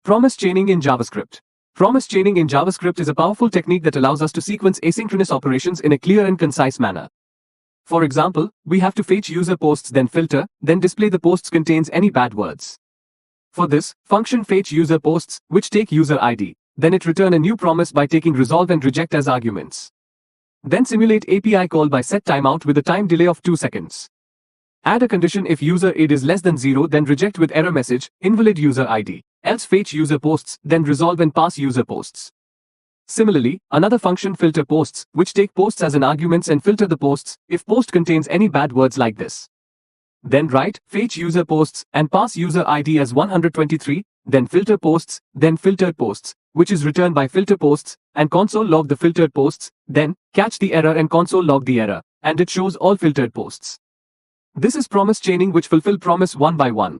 Promise chaining in JavaScript. Promise chaining in JavaScript is a powerful technique that allows us to sequence asynchronous operations in a clear and concise manner. For example, we have to fetch user posts, then filter, then display the posts contains any bad words. For this, function fetch user posts, which take user ID. Then it return a new promise by taking resolve and reject as arguments. Then simulate API call by set timeout with a time delay of 2 seconds. Add a condition if user id is less than 0, then reject with error message, invalid user ID. Else fetch user posts, then resolve and pass user posts. Similarly, another function filter posts, which take posts as an arguments and filter the posts if post contains any bad words like this. Then write fetch user posts and pass user ID as 123, then filter posts, then filtered posts, which is returned by filter posts, and console log the filtered posts, then catch the error and console log the error, and it shows all filtered posts. This is promise chaining, which fulfill promise one by one.